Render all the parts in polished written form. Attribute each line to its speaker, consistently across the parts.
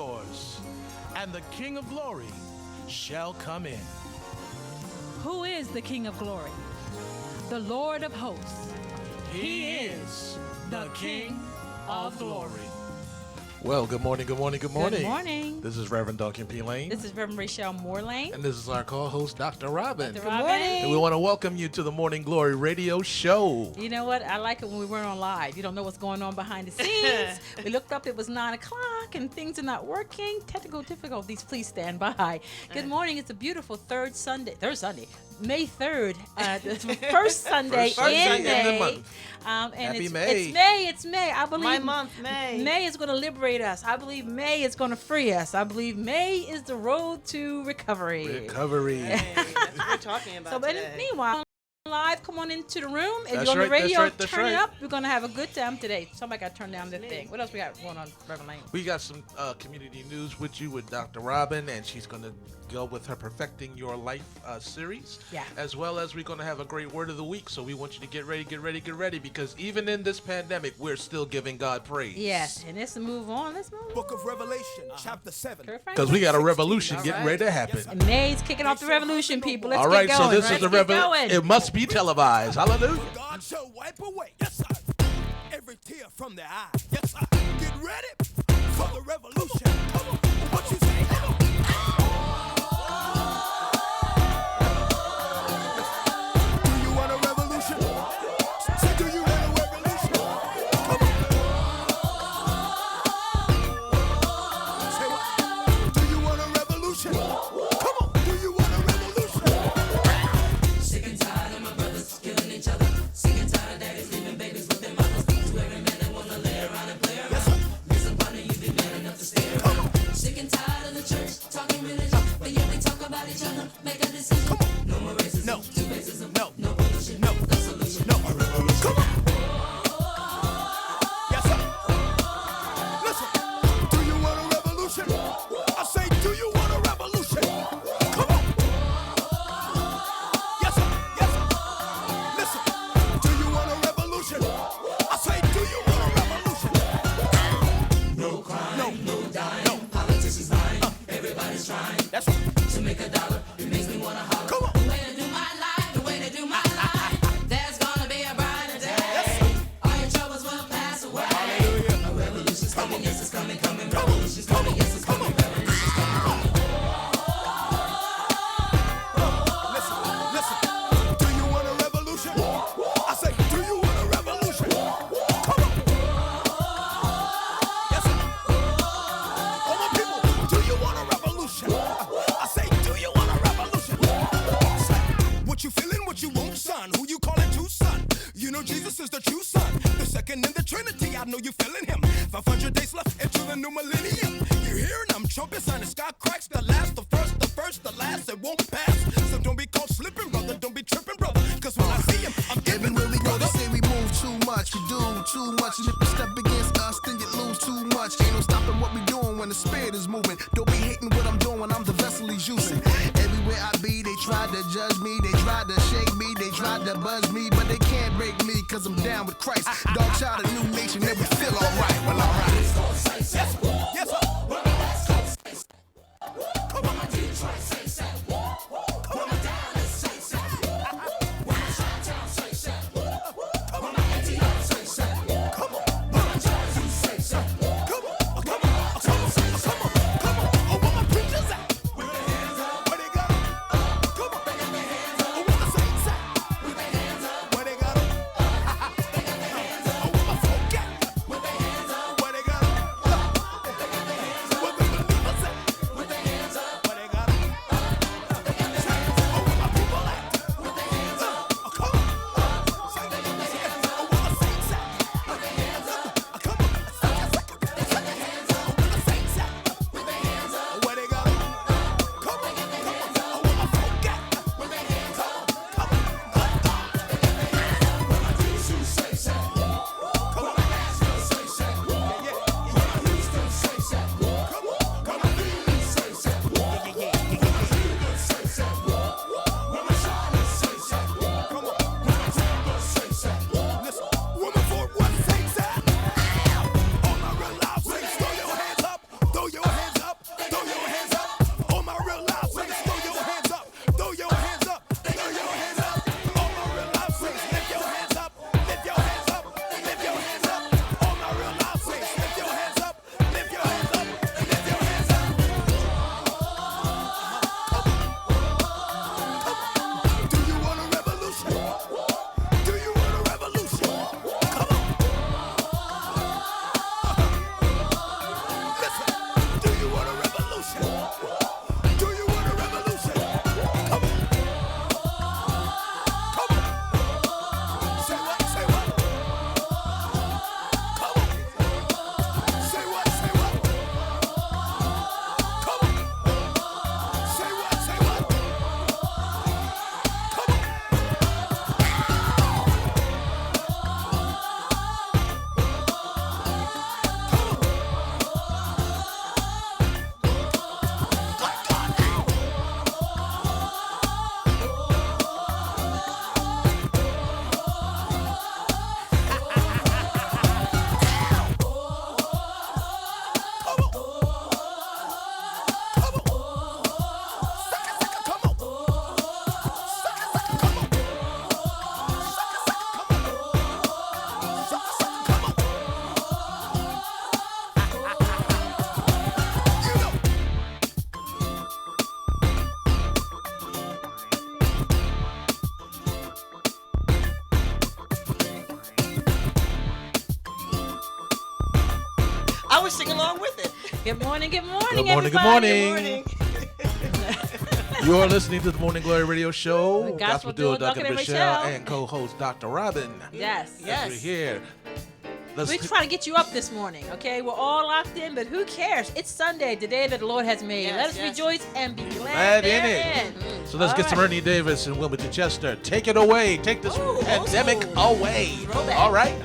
Speaker 1: doors, and the King of glory shall come in.
Speaker 2: Who is the King of glory? The Lord of hosts.
Speaker 1: He is the King of glory.
Speaker 3: Well, good morning, good morning, good morning.
Speaker 2: Good morning.
Speaker 3: This is Reverend Duncan P. Lane.
Speaker 2: This is Reverend Rachel Moorlane.
Speaker 3: And this is our co-host, Dr. Robin.
Speaker 2: Dr. Robin.
Speaker 3: And we want to welcome you to the Morning Glory Radio Show.
Speaker 2: You know what? I like it when we weren't on live. You don't know what's going on behind the scenes. We looked up, it was 9 o'clock, and things are not working. Technical difficulties, please stand by. Good morning. It's a beautiful third Sunday, May 3rd, the first Sunday in
Speaker 3: the
Speaker 2: May.
Speaker 3: month.
Speaker 2: And
Speaker 3: Happy
Speaker 2: it's
Speaker 3: May.
Speaker 2: It's May. I believe
Speaker 4: My month, May.
Speaker 2: May is going to liberate us. I believe May is going to free us. I believe May is the road to recovery.
Speaker 3: Recovery.
Speaker 4: Hey, that's what we're talking about
Speaker 2: So, but
Speaker 4: today.
Speaker 2: meanwhile, live, come on into the room. If
Speaker 3: That's
Speaker 2: you're on the
Speaker 3: right, that's
Speaker 2: radio,
Speaker 3: right, that's
Speaker 2: turn it
Speaker 3: right.
Speaker 2: up. We're going to have a good time today. Somebody got to turn down the thing. What else we got going on, Reverend Lane?
Speaker 3: We got some community news with you with Dr. Robin, and she's going to go with her Perfecting Your Life series.
Speaker 2: Yeah.
Speaker 3: As well as we're going to have a great word of the week. So we want you to get ready, because even in this pandemic, we're still giving God praise.
Speaker 2: Yes, and let's move on. Let's move
Speaker 5: Book
Speaker 2: on.
Speaker 5: of Revelation, chapter 7.
Speaker 3: Because we got a revolution
Speaker 2: All
Speaker 3: getting
Speaker 2: right.
Speaker 3: ready to happen.
Speaker 2: And May's kicking off the revolution, people. Let's
Speaker 3: All right,
Speaker 2: get going.
Speaker 3: so this is
Speaker 2: Let's
Speaker 3: the
Speaker 2: get
Speaker 3: revolution.
Speaker 2: going.
Speaker 3: It must be televised. Hallelujah.
Speaker 5: God shall wipe away, yes sir, every tear from their eye. Yes sir. Get ready for the revolution. Come on. What you say? Come on. Do you want a revolution? Say, do you want a revolution? Come on. Say what? Do you want a revolution? Come on. Do you want a revolution?
Speaker 6: Sick and tired of my brothers killing each other. Sick and tired of daddies leaving babies with their mothers. Swearing men that wanna lay around and play around.
Speaker 5: Yes sir.
Speaker 6: Disappointed you be man enough to stay around. Sick and tired of the church talking religion, but yet we talk about each other. Make a decision. No more racism.
Speaker 5: No.
Speaker 6: To racism.
Speaker 5: No.
Speaker 6: No pollution.
Speaker 5: No.
Speaker 6: The solution.
Speaker 5: No. Come on. Yes, sir. Listen. Do you want a revolution? I say, do you want a revolution? Come on. Yes, sir. Yes, sir. Listen. Do you want a revolution? I say, do you want a revolution?
Speaker 6: No crime.
Speaker 5: No.
Speaker 6: No dying.
Speaker 5: No.
Speaker 6: Politicians lying. Everybody's trying
Speaker 5: That's right.
Speaker 6: to make a dollar. It makes me wanna holler.
Speaker 5: Come on.
Speaker 6: The way to do my life, the way to do my life. There's gonna be a brighter day. All your troubles will pass away. A revolution's coming, yes, it's coming, coming. Revolution's coming, yes, it's coming. Revolution's coming.
Speaker 5: Listen. Listen. Do you want a revolution? I say, do you want a revolution? Come on. Yes, sir. All my people, do you want a revolution? I say, do you want a revolution? Say, what you feeling, what you want, son? Who you calling to, son? You know Jesus is the true son, the second in the Trinity. I know you feeling him. 500 days left into the new millennium. You hearing them trumpets and the sky cracks. The last, the first, the last. It won't pass. So don't be caught slipping, brother. Don't be tripping, brother. Cause when I see him, I'm giving
Speaker 7: When we go,
Speaker 5: brother.
Speaker 7: they say we move too much, you do too much. And if you step against us, then you lose too much. Ain't no stopping what we doing when the spirit is moving. Don't be hating what I'm doing when I'm the vessel he's using. Everywhere I be, they tried to judge me, they tried to shake me, they tried to buzz me, but they can't break me, cause I'm down with Christ. Dog child, a new nation, and we feel alright. Well, alright.
Speaker 5: Yes, sir. Yes, sir. Come on.
Speaker 2: Good morning,
Speaker 3: Good morning, good
Speaker 2: everybody.
Speaker 3: morning. You're listening to the Morning Glory Radio Show.
Speaker 2: The Gospel
Speaker 3: Duo,
Speaker 2: Duo,
Speaker 3: Dr.
Speaker 2: Dr.
Speaker 3: Michelle,
Speaker 2: Michelle.
Speaker 3: and co-host Dr. Robin.
Speaker 2: Yes.
Speaker 3: We're here.
Speaker 2: We're trying to get you up this morning, okay? We're all locked in, but who cares? It's Sunday, the day that the Lord has made.
Speaker 4: Yes,
Speaker 2: Let us
Speaker 4: yes.
Speaker 2: rejoice and be
Speaker 3: Glad
Speaker 2: glad
Speaker 3: in
Speaker 2: therein.
Speaker 3: it. So let's
Speaker 2: All
Speaker 3: get some
Speaker 2: right.
Speaker 3: Ernie Davis and Wilmington Chester. Take it away. Take this
Speaker 2: Ooh,
Speaker 3: pandemic
Speaker 2: ooh.
Speaker 3: away.
Speaker 2: Throwback.
Speaker 3: All right.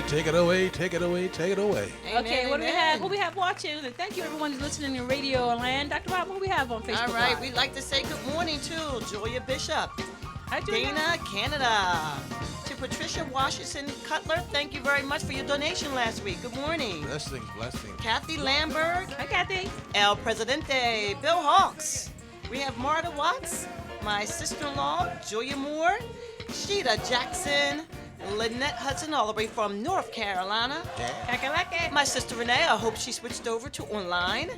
Speaker 3: right. Take it away. Take it away. Take it away.
Speaker 4: Amen,
Speaker 2: Okay, what do we
Speaker 4: amen.
Speaker 2: have? What we have watching? And thank you everyone who's listening in radio land. Dr. Rob, what do we have on Facebook?
Speaker 4: All right,
Speaker 2: Live?
Speaker 4: we'd like to say good morning to Julia Bishop,
Speaker 2: Hi, Julia.
Speaker 4: Dana, Canada. To Patricia Washington Cutler, thank you very much for your donation last week. Good morning.
Speaker 3: Blessings, blessings.
Speaker 4: Kathy Lambert,
Speaker 2: Hi, Kathy.
Speaker 4: El Presidente, Bill Hawks. We have Marta Watts, my sister-in-law, Julia Moore, Sheeta Jackson, Lynette Hudson, all the way from North Carolina.
Speaker 2: Kakalaka.
Speaker 4: My sister Renee, I hope she switched over to online.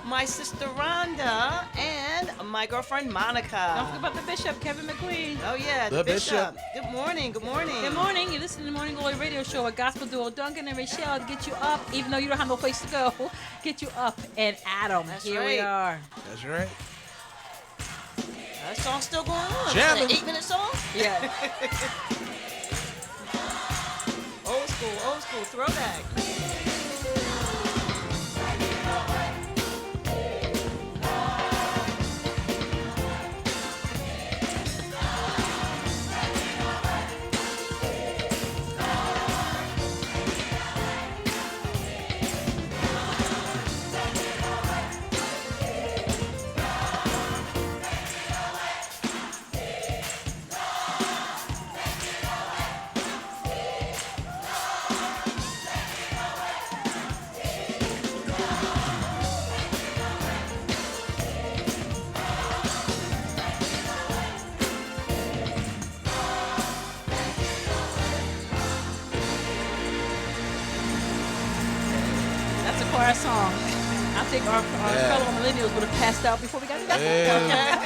Speaker 4: My sister Rhonda, and my girlfriend
Speaker 2: Don't
Speaker 4: Monica.
Speaker 2: forget about the bishop, Kevin McQueen.
Speaker 4: Oh yeah,
Speaker 3: The Bishop.
Speaker 4: Good morning, good morning.
Speaker 2: Good morning. You're listening to the Morning Glory Radio Show with gospel duo Duncan and Rachelle to get you up, even though you don't have no place to go. Get you up and Adam.
Speaker 4: That's
Speaker 2: Here we
Speaker 4: right.
Speaker 2: are.
Speaker 3: That's right.
Speaker 4: That song's still going on.
Speaker 3: Jamming.
Speaker 4: Is that an 8-minute song?
Speaker 2: Yeah.
Speaker 4: Old school, throwback.
Speaker 2: That's a choir song. I think our fellow millennials would have passed out before we got to that.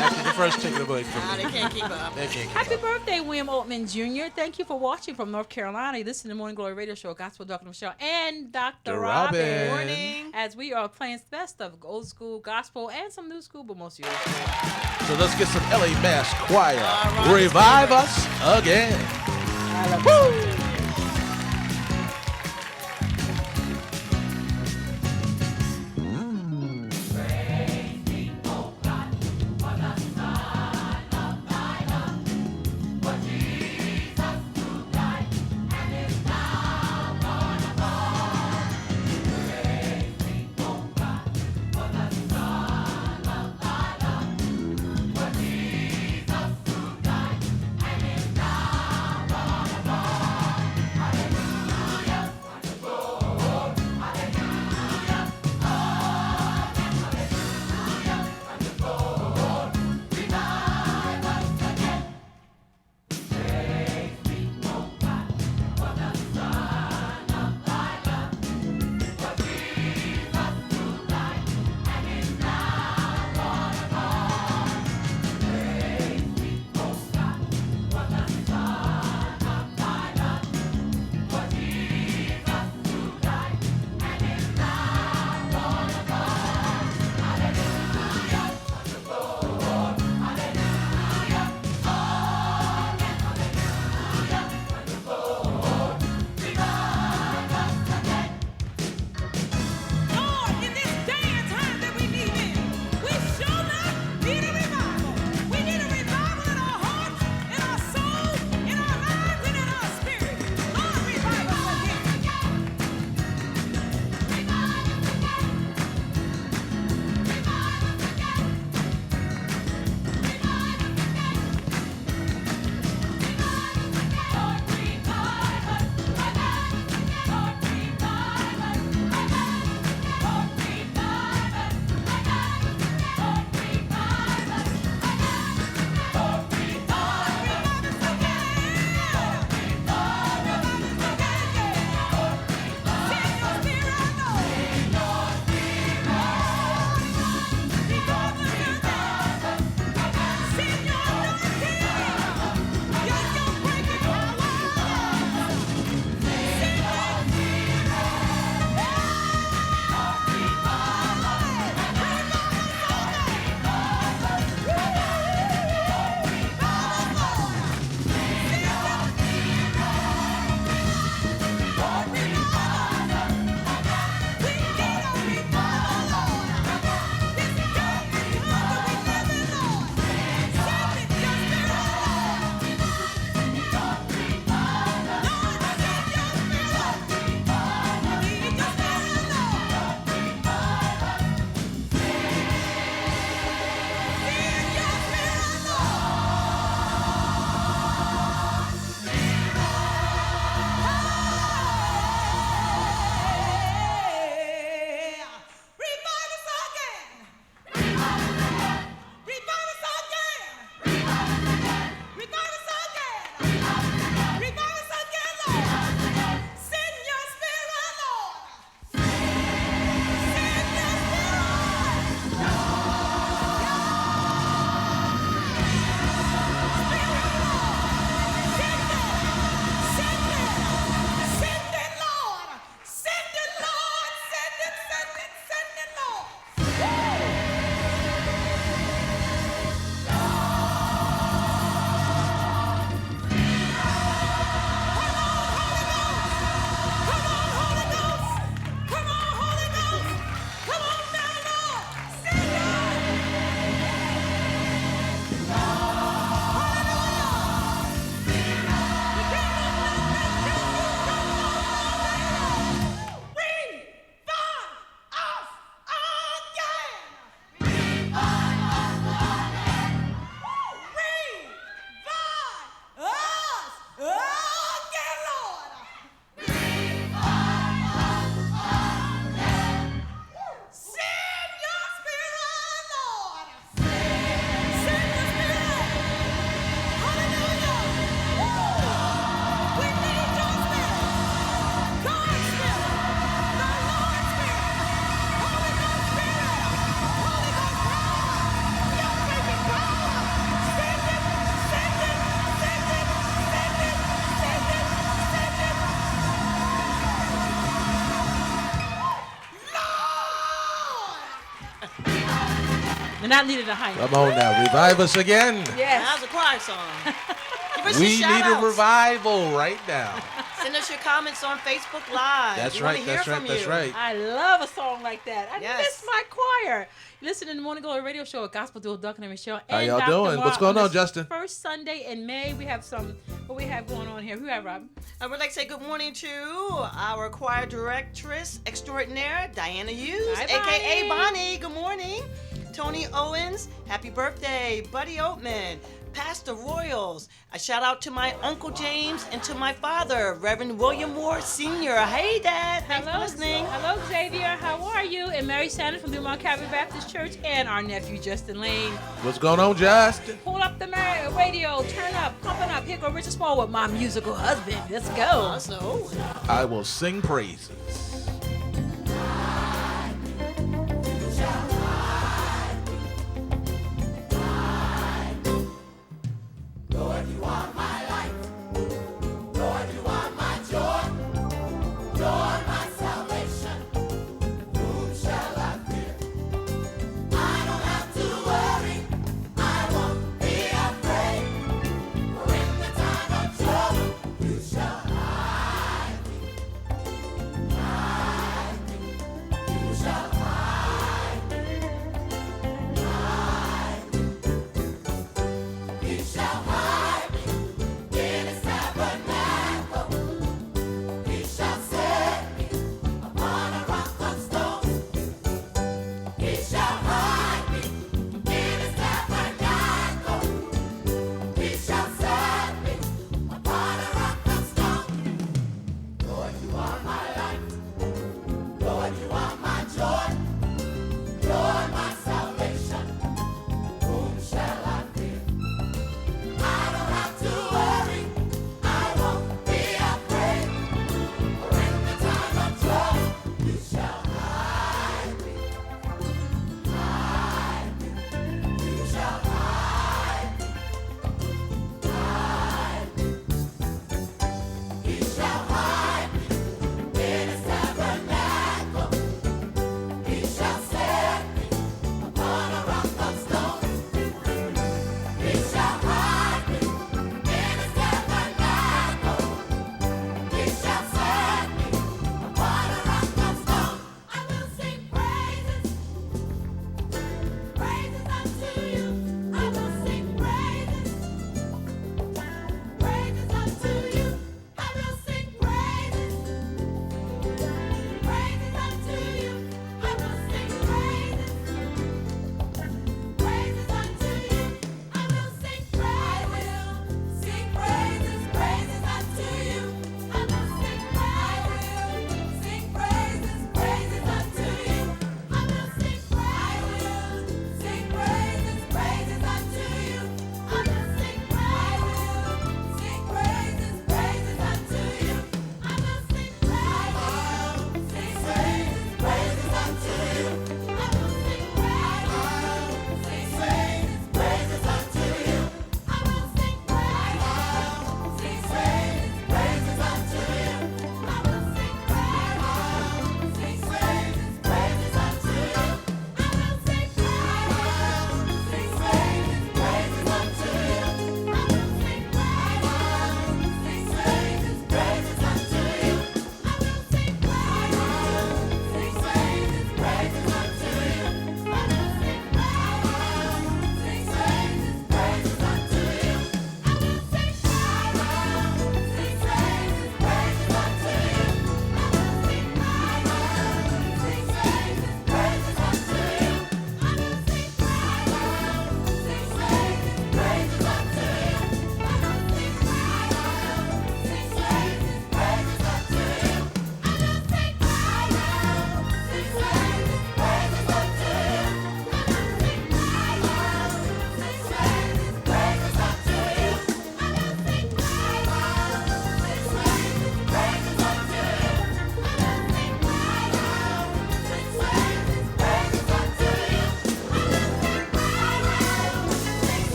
Speaker 3: After the first take it away from
Speaker 4: Nah,
Speaker 3: me.
Speaker 4: they can't keep up.
Speaker 3: They can't
Speaker 2: Happy birthday, William Altman Jr. Thank you for watching from North Carolina. You listen to the Morning Glory Radio Show, Gospel Doctor Michelle, and Dr.
Speaker 3: Robin.
Speaker 4: Morning.
Speaker 2: As we are playing the best of old school gospel and some new school, but most of you.
Speaker 3: So let's get some LA Mass Choir.
Speaker 4: All right.
Speaker 3: Revive us again. Woo!
Speaker 2: not Lita the High.
Speaker 3: Come on now, revive us again.
Speaker 4: That
Speaker 2: Yes.
Speaker 4: was a choir song. Give us
Speaker 3: We
Speaker 4: your
Speaker 3: need a
Speaker 4: shout-outs.
Speaker 3: revival right now.
Speaker 4: Send us your comments on Facebook Live.
Speaker 3: That's
Speaker 4: We wanna
Speaker 3: right.
Speaker 4: hear
Speaker 3: That's
Speaker 4: from
Speaker 3: right. That's
Speaker 4: you.
Speaker 3: right.
Speaker 2: I love a song like that. I
Speaker 4: Yes.
Speaker 2: miss my choir. Listen to the Morning Glory Radio Show with Gospel Duo Duncan and Michelle.
Speaker 3: How
Speaker 2: And
Speaker 3: y'all
Speaker 2: Dr.
Speaker 3: doing?
Speaker 2: Mark
Speaker 3: What's going on,
Speaker 2: this
Speaker 3: Justin?
Speaker 2: First Sunday in May, we have what we have going on here. Who have Rob?
Speaker 4: I would like to say good morning to our choir directress extraordinaire, Diana Hughes,
Speaker 2: Hi,
Speaker 4: a.k.a.
Speaker 2: Bonnie.
Speaker 4: Bonnie. Good morning. Tony Owens, happy birthday. Buddy Oatman, Pastor Royals. A shout out to my Uncle James and to my father, Reverend William Moore Sr. Hey, Dad. Thanks for listening.
Speaker 2: Hello, Xavier. How are you? And Mary Sanders from Dumont Calvary Baptist Church, and our nephew Justin Lane.
Speaker 3: What's going on, Justin?
Speaker 2: Pull up the radio, turn up, pumping up. Here go Richard Small with my musical husband. Let's go.
Speaker 4: Also,
Speaker 3: I will sing praises.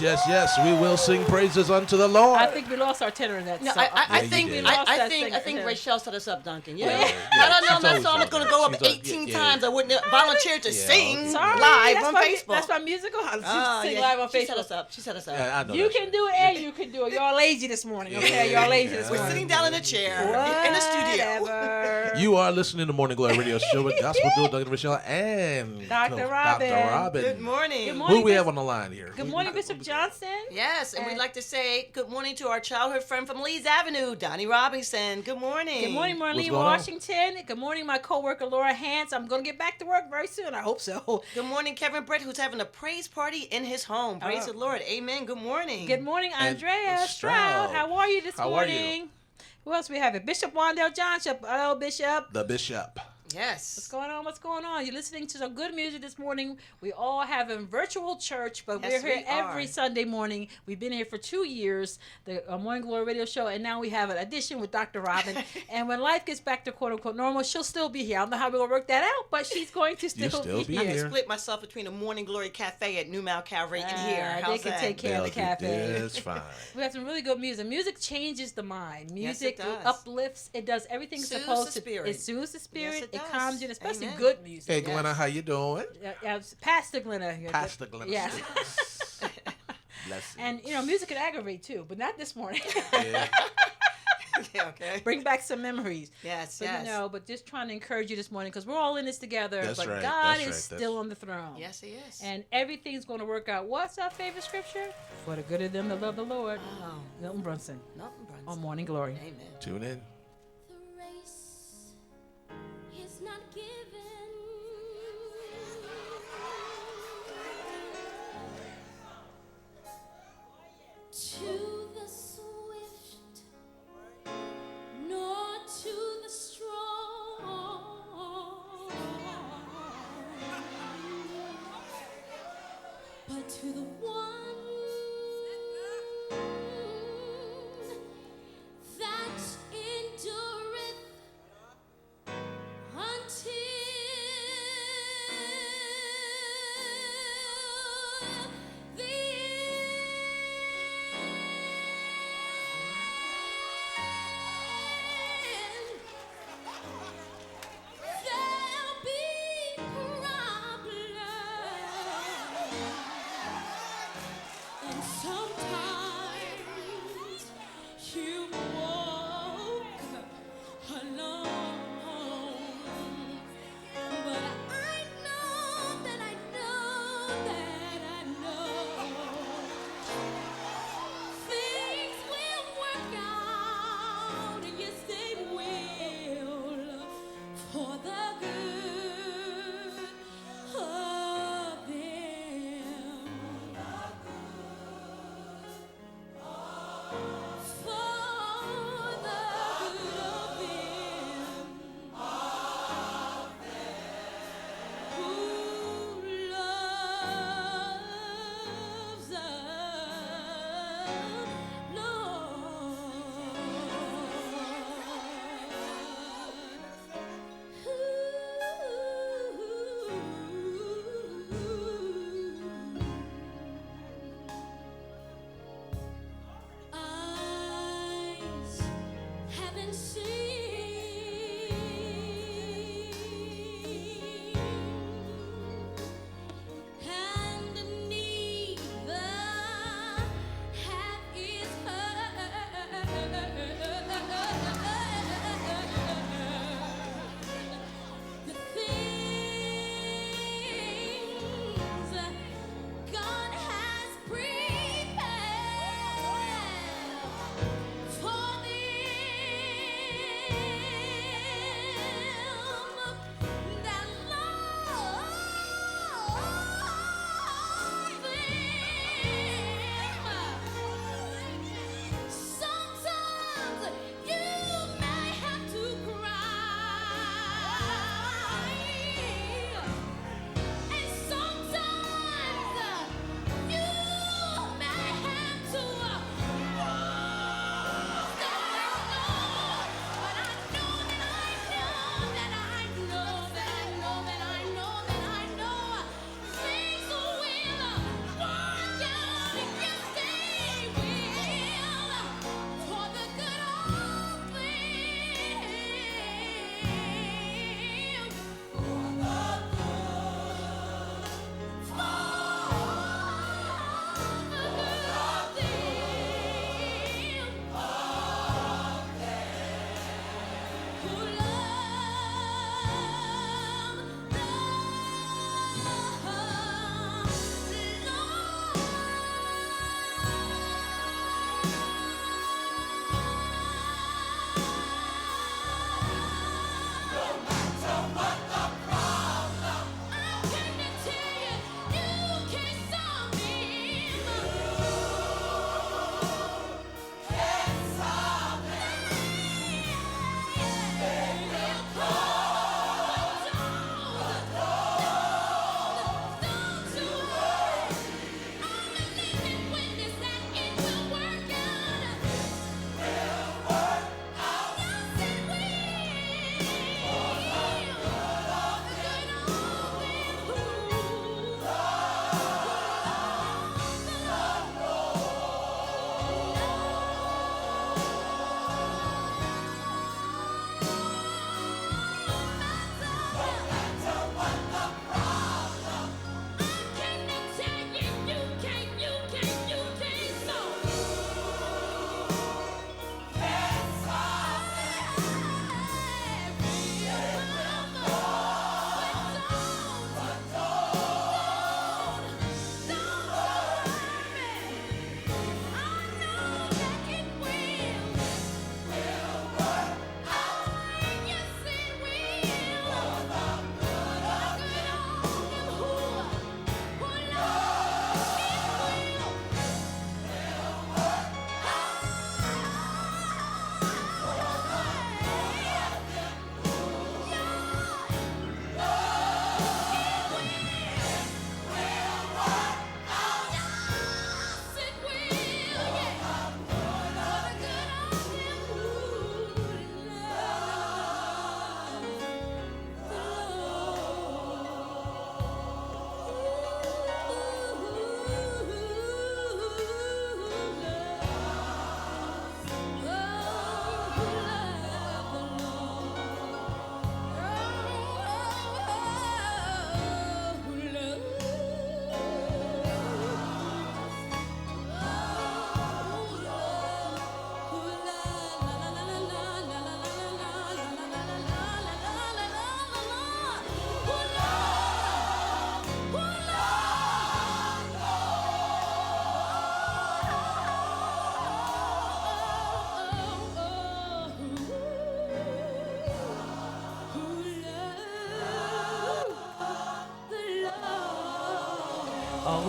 Speaker 3: yes. We will sing praises unto the Lord.
Speaker 2: I think we lost our tenor in that
Speaker 4: No,
Speaker 2: song.
Speaker 4: I
Speaker 3: you
Speaker 4: think
Speaker 3: did.
Speaker 4: I think Rachel set us up, Duncan. Yeah.
Speaker 3: Yeah,
Speaker 4: Had I known
Speaker 3: she's
Speaker 4: that
Speaker 3: always
Speaker 4: song was
Speaker 3: on
Speaker 4: gonna
Speaker 3: there.
Speaker 4: go up
Speaker 3: She's
Speaker 4: 18
Speaker 3: yeah.
Speaker 4: times, I wouldn't have volunteered to
Speaker 3: Yeah,
Speaker 4: sing
Speaker 3: okay.
Speaker 2: Sorry,
Speaker 4: live
Speaker 2: that's
Speaker 4: on
Speaker 2: my,
Speaker 4: Facebook.
Speaker 2: That's my musical.
Speaker 4: Ah,
Speaker 2: Sing
Speaker 4: yeah,
Speaker 2: live on
Speaker 4: she
Speaker 2: Facebook.
Speaker 4: set us up. She set us up.
Speaker 3: Yeah, I know
Speaker 2: You
Speaker 3: that
Speaker 2: can
Speaker 3: shit.
Speaker 2: do it and you can do it. Y'all lazy this morning, okay? Y'all lazy this
Speaker 3: Yeah.
Speaker 4: We're
Speaker 2: morning.
Speaker 4: sitting down in a chair in the studio.
Speaker 2: Whatever.
Speaker 3: You are listening to Morning Glory Radio Show with Gospel Duo, Dr. Michelle and
Speaker 2: Dr. Robin.
Speaker 3: Dr. Robin.
Speaker 4: Good morning.
Speaker 2: Good
Speaker 3: Who
Speaker 2: morning,
Speaker 3: do we
Speaker 2: Bishop-
Speaker 3: have on the line here?
Speaker 2: Good morning, Bishop Johnson.
Speaker 4: Yes, and we'd
Speaker 2: And-
Speaker 4: like to say good morning to our childhood friend from Leeds Avenue, Donnie Robinson. Good morning.
Speaker 2: Good morning,
Speaker 3: What's
Speaker 2: Marlene
Speaker 3: going on?
Speaker 2: Washington. Good morning, my coworker Laura Hance. I'm going to get back to work very soon. I hope so.
Speaker 4: Good morning, Kevin Britt, who's having a praise party in his home. Praise
Speaker 2: Oh.
Speaker 4: the Lord. Amen. Good morning.
Speaker 2: Good morning,
Speaker 3: And
Speaker 2: Andrea
Speaker 3: Stroud.
Speaker 2: Stroud. How are you this
Speaker 3: How are you?
Speaker 2: morning? Who else we have? Bishop Wandell Johnson. Hello, Bishop.
Speaker 3: The Bishop.
Speaker 4: Yes.
Speaker 2: What's going on? What's going on? You're listening to some good music this morning. We all have a virtual church, but
Speaker 4: Yes,
Speaker 2: we're here
Speaker 4: we
Speaker 2: every
Speaker 4: are.
Speaker 2: Sunday morning. We've been here for 2 years, the Morning Glory Radio Show, and now we have an addition with Dr. Robin. And when life gets back to quote unquote normal, she'll still be here. I don't know how we're gonna work that out, but she's going to still,
Speaker 3: still be
Speaker 4: I
Speaker 3: here.
Speaker 4: can split myself between the Morning Glory Cafe at New Mount Calvary and here.
Speaker 2: They
Speaker 4: How's
Speaker 2: can
Speaker 4: that?
Speaker 2: take care of the
Speaker 3: They'll do
Speaker 2: cafe.
Speaker 3: just fine.
Speaker 2: We have some really good music. Music changes the mind.
Speaker 4: Yes,
Speaker 2: Music
Speaker 4: it does.
Speaker 2: uplifts. It does everything it's
Speaker 4: Soothes
Speaker 2: supposed
Speaker 4: the
Speaker 2: to.
Speaker 4: spirit.
Speaker 2: It soothes the spirit.
Speaker 4: Yes, it
Speaker 2: it
Speaker 4: does.
Speaker 2: calms you, and especially
Speaker 4: Amen.
Speaker 2: good music.
Speaker 3: Hey, Glenna, how you doing?
Speaker 2: Pastor Glenna.
Speaker 3: Pastor Glenna.
Speaker 2: Yes.
Speaker 3: Bless you.
Speaker 2: And music can aggravate too, but not this morning.
Speaker 3: Yeah.
Speaker 4: Yeah, okay.
Speaker 2: Bring back some memories.
Speaker 4: Yes,
Speaker 2: But
Speaker 4: yes.
Speaker 2: but just trying to encourage you this morning because we're all in this together.
Speaker 3: That's
Speaker 2: but
Speaker 3: right,
Speaker 2: God
Speaker 3: that's
Speaker 2: is
Speaker 3: right,
Speaker 2: still on the throne.
Speaker 4: Yes, he is.
Speaker 2: And everything's going to work out. What's our favorite scripture? For the good of them that love the Lord.
Speaker 4: Oh,
Speaker 2: Milton Brunson
Speaker 4: nothing, Brunson.
Speaker 2: on Morning Glory.
Speaker 4: Amen.
Speaker 3: Tune in.
Speaker 6: The race is not given to the swift, nor to the strong, but to the one that endureth until the end. There'll be problems,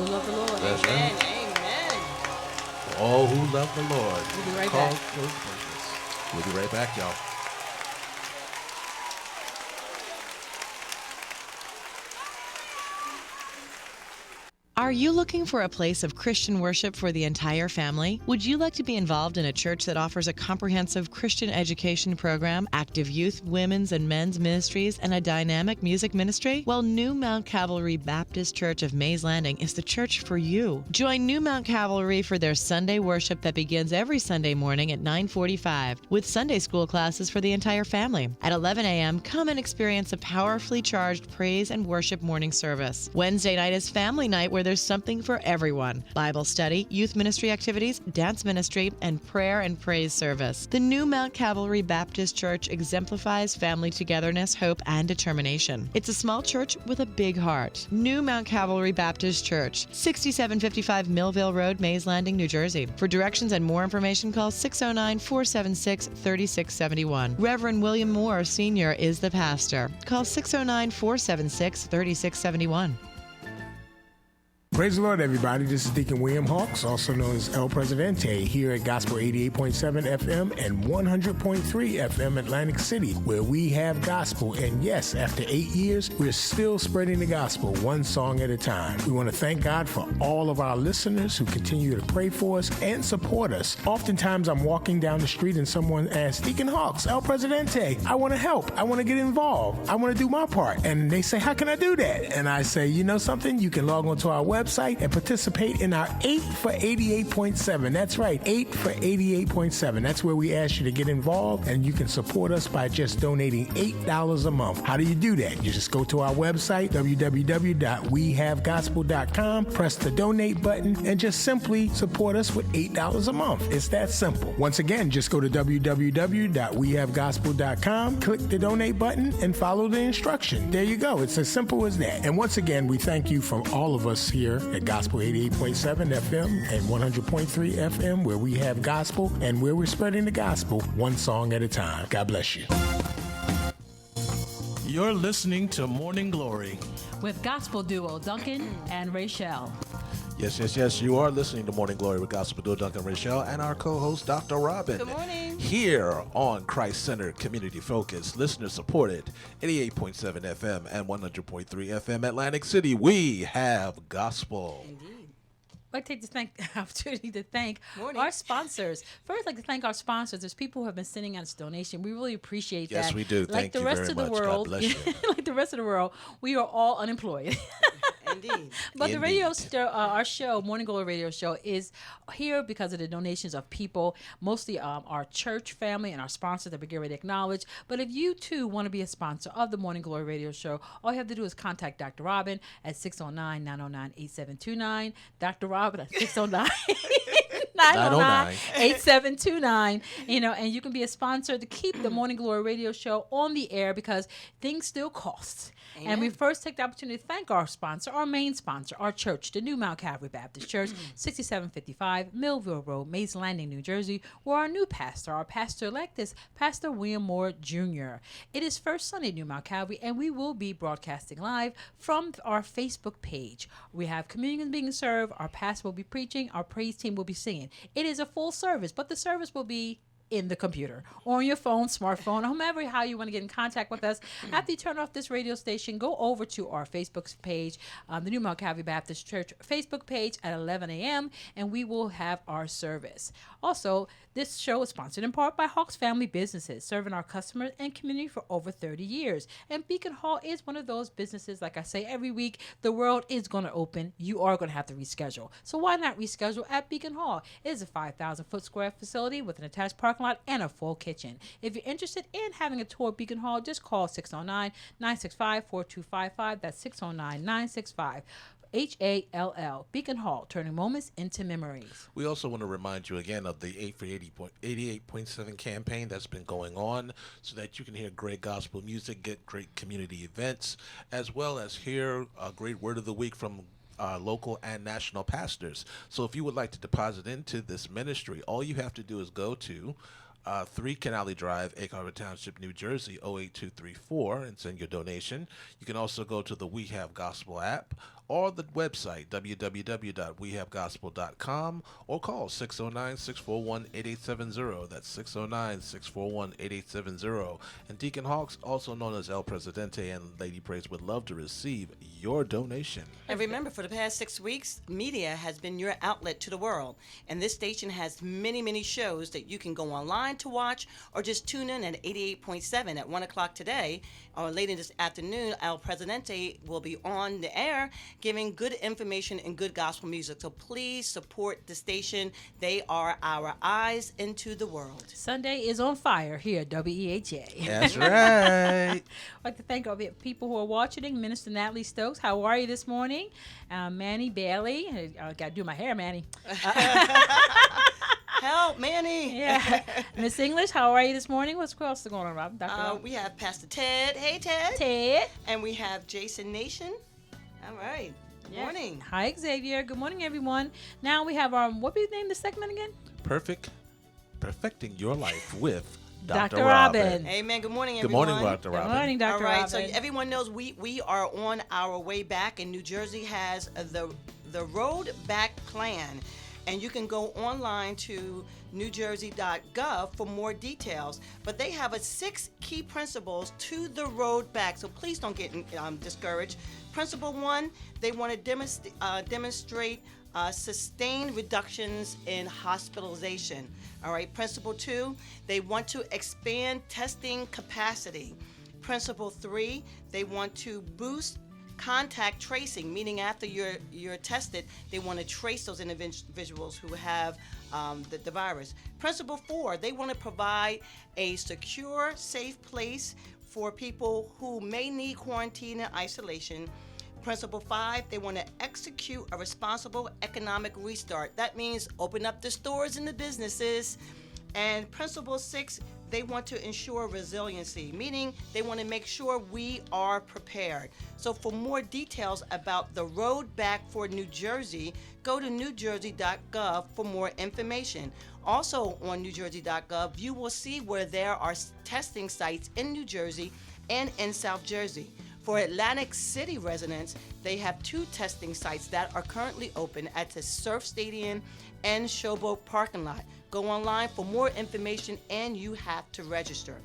Speaker 2: who love the Lord.
Speaker 3: That's
Speaker 4: Amen.
Speaker 3: right.
Speaker 4: Amen.
Speaker 3: For all who love the Lord.
Speaker 2: We'll be right
Speaker 3: called
Speaker 2: back.
Speaker 3: to his purpose. We'll be right back, y'all.
Speaker 8: Are you looking for a place of Christian worship for the entire family? Would you like to be involved in a church that offers a comprehensive Christian education program, active youth, women's, and men's ministries, and a dynamic music ministry? Well, New Mount Calvary Baptist Church of Mays Landing is the church for you. Join New Mount Calvary for their Sunday worship that begins every Sunday morning at 9:45 with Sunday school classes for the entire family. At 11 a.m., come and experience a powerfully charged praise and worship morning service. Wednesday night is family night where there's something for everyone. Bible study, youth ministry activities, dance ministry, and prayer and praise service. The New Mount Calvary Baptist Church exemplifies family togetherness, hope, and determination. It's a small church with a big heart. New Mount Calvary Baptist Church, 6755 Millville Road, Mays Landing, New Jersey. For directions and more information, call 609-476-3671. Reverend William Moore, Sr. is the pastor. Call 609-476-3671.
Speaker 9: Praise the Lord, everybody. This is Deacon William Hawks, also known as El Presidente, here at Gospel 88.7 FM and 100.3 FM Atlantic City, where we have gospel. And yes, after 8 years, we're still spreading the gospel one song at a time. We want to thank God for all of our listeners who continue to pray for us and support us. Oftentimes, I'm walking down the street and someone asks, Deacon Hawks, El Presidente, I want to help. I want to get involved. I want to do my part. And they say, how can I do that? And I say, you know something? You can log onto our website and participate in our 8 for 88.7. That's right, 8 for 88.7. That's where we ask you to get involved, and you can support us by just donating $8 a month. How do you do that? You just go to our website, www.wehavegospel.com, press the donate button, and just simply support us with $8 a month. It's that simple. Once again, just go to www.wehavegospel.com, click the donate button, and follow the instruction. There you go. It's as simple as that. And once again, we thank you from all of us here at Gospel 88.7 FM and 100.3 FM, where we have gospel and where we're spreading the gospel one song at a time. God bless you.
Speaker 1: You're listening to Morning Glory.
Speaker 2: With gospel duo Duncan and Rachel.
Speaker 3: Yes. You are listening to Morning Glory with Gospel Duo Duncan Rachel and our co-host, Dr. Robin.
Speaker 4: Good morning.
Speaker 3: Here on Christ-Centered Community Focus, listener-supported, 88.7 FM and 100.3 FM Atlantic City, we have gospel.
Speaker 4: Indeed.
Speaker 2: I'd like to take the opportunity to thank
Speaker 4: Morning.
Speaker 2: our sponsors. First, I'd like to thank our sponsors. There's people who have been sending us donation. We really appreciate that.
Speaker 3: Yes, we do. Thank you very much. God bless you.
Speaker 2: Like the rest of the world, we are all unemployed.
Speaker 4: Indeed.
Speaker 2: But the
Speaker 3: Indeed.
Speaker 2: our show, Morning Glory Radio Show, is here because of the donations of people, mostly our church family and our sponsors that we get ready to acknowledge. But if you too want to be a sponsor of the Morning Glory Radio Show, all you have to do is contact Dr. Robin at 609-909-8729. Dr. Robin at 609. 909-8729, and you can be a sponsor to keep the Morning Glory Radio Show on the air because things still cost.
Speaker 4: Amen.
Speaker 2: And we first take the opportunity to thank our sponsor, our main sponsor, our church, the New Mount Calvary Baptist Church, 6755 Millville Road, Mays Landing, New Jersey, where our new pastor, our pastor-elect, is Pastor William Moore Jr. It is First Sunday at New Mount Calvary, and we will be broadcasting live from our Facebook page. We have communion being served, our pastor will be preaching, our praise team will be singing. It is a full service, but the service will be in the computer or on your phone, smartphone, however, how you want to get in contact with us. After you turn off this radio station, go over to our Facebook page, the New Mount Calvary Baptist Church Facebook page at 11 a.m., and we will have our service. Also, this show is sponsored in part by Hawks Family Businesses, serving our customers and community for over 30 years. And Beacon Hall is one of those businesses, like I say every week, the world is going to open. You are going to have to reschedule. So why not reschedule at Beacon Hall? It is a 5,000-foot square facility with an attached parking lot and a full kitchen. If you're interested in having a tour of Beacon Hall, just call 609-965-4255. That's 609-965. HALL, Beacon Hall, turning moments into memories.
Speaker 3: We also want to remind you again of the 8 for 88.7 campaign that's been going on so that you can hear great gospel music, get great community events, as well as hear a great word of the week from local and national pastors. So if you would like to deposit into this ministry, all you have to do is go to 3 Canale Drive, Egg Harbor Township, New Jersey, 08234, and send your donation. You can also go to the We Have Gospel app, or the website, www.wehavegospel.com, or call 609-641-8870. That's 609-641-8870. And Deacon Hawks, also known as El Presidente and Lady Praise, would love to receive your donation.
Speaker 4: And remember, for the past 6 weeks, media has been your outlet to the world. And this station has many, many shows that you can go online to watch or just tune in at 88.7 at 1 o'clock today or later this afternoon. El Presidente will be on the air giving good information and good gospel music. So please support the station. They are our eyes into the world.
Speaker 2: Sunday is on fire here at WEHA.
Speaker 3: That's right.
Speaker 2: I'd like to thank all the people who are watching. Minister Natalie Stokes, how are you this morning? Manny Bailey. I got to do my hair, Manny.
Speaker 4: Help, Manny.
Speaker 2: Yeah. Miss English, how are you this morning? What's else going on, Rob? Dr. Rob?
Speaker 4: We have Pastor Ted. Hey, Ted.
Speaker 2: Ted.
Speaker 4: And we have Jason Nation. All right. Good morning.
Speaker 2: Hi, Xavier. Good morning, everyone. Now we have our, what do you name the segment again?
Speaker 3: Perfecting your life with
Speaker 2: Dr. Robin.
Speaker 4: Amen. Good morning,
Speaker 3: Good
Speaker 4: everyone.
Speaker 3: morning, Dr. Robin.
Speaker 2: Good morning, Dr.
Speaker 4: All right,
Speaker 2: Robin.
Speaker 4: so everyone knows we are on our way back, and New Jersey has the Road Back Plan. And you can go online to newjersey.gov for more details. But they have 6 key principles to the road back, so please don't get discouraged. Principle 1, they want to demonstrate sustained reductions in hospitalization. All right. Principle 2, they want to expand testing capacity. Principle 3, they want to boost contact tracing, meaning after you're tested, they want to trace those individuals who have the virus. Principle 4, they want to provide a secure, safe place for people who may need quarantine and isolation. Principle 5, they want to execute a responsible economic restart. That means open up the stores and the businesses. And Principle 6, they want to ensure resiliency, meaning they want to make sure we are prepared. So for more details about the road back for New Jersey, go to newjersey.gov for more information. Also on newjersey.gov, you will see where there are testing sites in New Jersey and in South Jersey. For Atlantic City residents, they have 2 testing sites that are currently open at the Surf Stadium and Showboat parking lot. Go online for more information, and you have to register.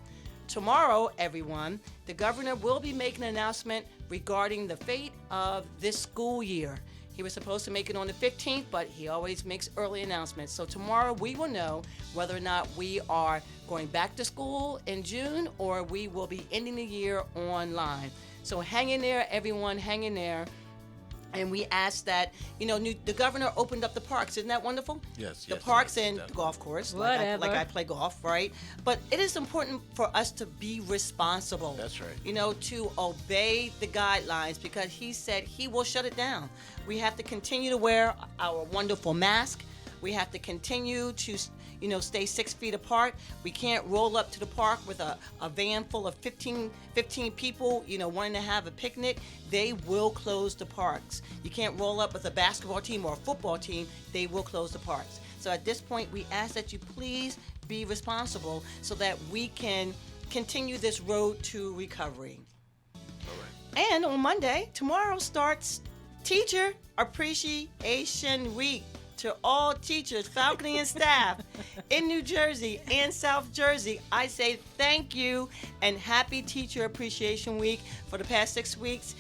Speaker 4: Tomorrow, everyone, the governor will be making an announcement regarding the fate of this school year. He was supposed to make it on the 15th, but he always makes early announcements. So tomorrow we will know whether or not we are going back to school in June or we will be ending the year online. So hang in there, everyone, hang in there. And we asked that, the governor opened up the parks. Isn't that wonderful?
Speaker 3: Yes.
Speaker 4: The parks and the golf course, like I play golf, right? But it is important for us to be responsible.
Speaker 3: That's right.
Speaker 4: To obey the guidelines, because he said he will shut it down. We have to continue to wear our wonderful mask. We have to continue to stay 6 feet apart. We can't roll up to the park with a van full of 15 people, wanting to have a picnic. They will close the parks. You can't roll up with a basketball team or a football team. They will close the parks. So at this point, we ask that you please be responsible so that we can continue this road to recovery.
Speaker 3: All right.
Speaker 4: And on Monday, tomorrow starts Teacher Appreciation Week. To all teachers, faculty, and staff in New Jersey and South Jersey, I say thank you and happy Teacher Appreciation Week. For the past 6 weeks,